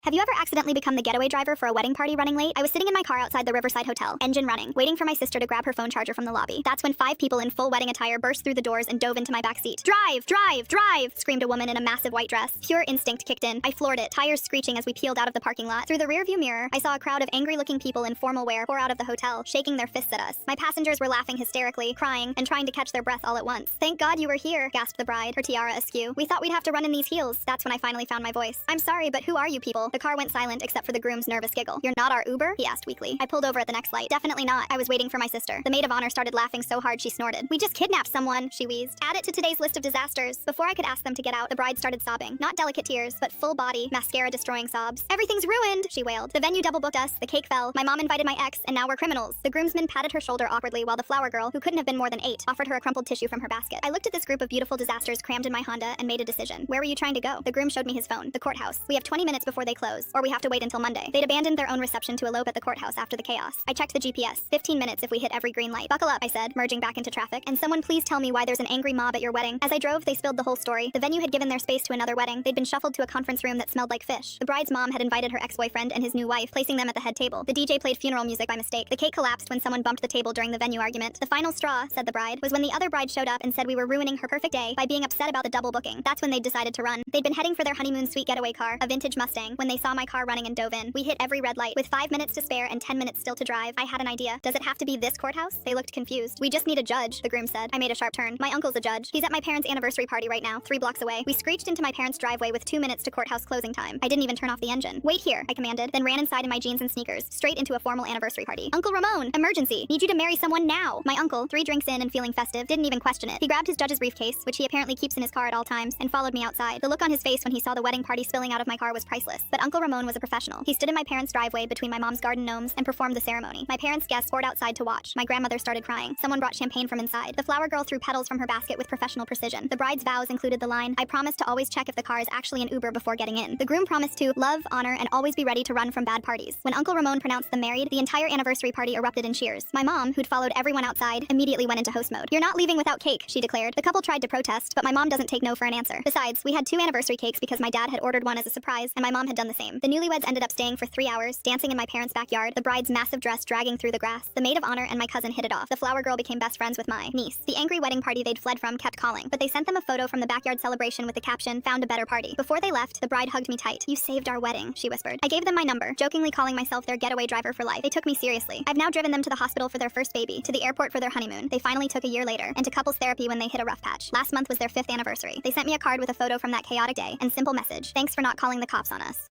Have you ever accidentally become the getaway driver for a wedding party running late? I was sitting in my car outside the Riverside Hotel, engine running, waiting for my sister to grab her phone charger from the lobby. That's when 5 people in full wedding attire burst through the doors and dove into my backseat. "Drive! Drive! Drive!" screamed a woman in a massive white dress. Pure instinct kicked in. I floored it, tires screeching as we peeled out of the parking lot. Through the rearview mirror, I saw a crowd of angry-looking people in formal wear pour out of the hotel, shaking their fists at us. My passengers were laughing hysterically, crying, and trying to catch their breath all at once. "Thank God you were here," gasped the bride, her tiara askew. "We thought we'd have to run in these heels." That's when I finally found my voice. "I'm sorry, but who are you people?" The car went silent except for the groom's nervous giggle. "You're not our Uber?" he asked weakly. I pulled over at the next light. "Definitely not. I was waiting for my sister." The maid of honor started laughing so hard she snorted. "We just kidnapped someone," she wheezed. "Add it to today's list of disasters." Before I could ask them to get out, the bride started sobbing. Not delicate tears, but full body, mascara-destroying sobs. "Everything's ruined," she wailed. "The venue double booked us, the cake fell, my mom invited my ex, and now we're criminals." The groomsman patted her shoulder awkwardly while the flower girl, who couldn't have been more than 8, offered her a crumpled tissue from her basket. I looked at this group of beautiful disasters crammed in my Honda and made a decision. Where were you trying to go? The groom showed me his phone. "The courthouse. We have 20 minutes before they close, or we have to wait until Monday." They'd abandoned their own reception to elope at the courthouse after the chaos. I checked the GPS. 15 minutes if we hit every green light. "Buckle up," I said, merging back into traffic. "And someone please tell me why there's an angry mob at your wedding." As I drove, they spilled the whole story. The venue had given their space to another wedding. They'd been shuffled to a conference room that smelled like fish. The bride's mom had invited her ex-boyfriend and his new wife, placing them at the head table. The DJ played funeral music by mistake. The cake collapsed when someone bumped the table during the venue argument. "The final straw," said the bride, "was when the other bride showed up and said we were ruining her perfect day by being upset about the double booking. That's when they decided to run. They'd been heading for their honeymoon suite getaway car, a vintage Mustang, when they saw my car running and dove in. We hit every red light. With 5 minutes to spare and 10 minutes still to drive, I had an idea. Does it have to be this courthouse?" They looked confused. "We just need a judge," the groom said. I made a sharp turn. "My uncle's a judge. He's at my parents' anniversary party right now, 3 blocks away." We screeched into my parents' driveway with 2 minutes to courthouse closing time. I didn't even turn off the engine. "Wait here," I commanded, then ran inside in my jeans and sneakers, straight into a formal anniversary party. "Uncle Ramon, emergency. Need you to marry someone now." My uncle, 3 drinks in and feeling festive, didn't even question it. He grabbed his judge's briefcase, which he apparently keeps in his car at all times, and followed me outside. The look on his face when he saw the wedding party spilling out of my car was priceless. But Uncle Ramon was a professional. He stood in my parents' driveway between my mom's garden gnomes and performed the ceremony. My parents' guests poured outside to watch. My grandmother started crying. Someone brought champagne from inside. The flower girl threw petals from her basket with professional precision. The bride's vows included the line, "I promise to always check if the car is actually an Uber before getting in." The groom promised to love, honor, and always be ready to run from bad parties. When Uncle Ramon pronounced them married, the entire anniversary party erupted in cheers. My mom, who'd followed everyone outside, immediately went into host mode. "You're not leaving without cake," she declared. The couple tried to protest, but my mom doesn't take no for an answer. Besides, we had 2 anniversary cakes because my dad had ordered one as a surprise, and my mom had done the same. The newlyweds ended up staying for 3 hours, dancing in my parents' backyard, the bride's massive dress dragging through the grass. The maid of honor and my cousin hit it off. The flower girl became best friends with my niece. The angry wedding party they'd fled from kept calling, but they sent them a photo from the backyard celebration with the caption, "Found a better party." Before they left, the bride hugged me tight. "You saved our wedding," she whispered. I gave them my number, jokingly calling myself their getaway driver for life. They took me seriously. I've now driven them to the hospital for their first baby, to the airport for their honeymoon they finally took a year later, and to couples therapy when they hit a rough patch. Last month was their 5th anniversary. They sent me a card with a photo from that chaotic day and simple message, "Thanks for not calling the cops on us."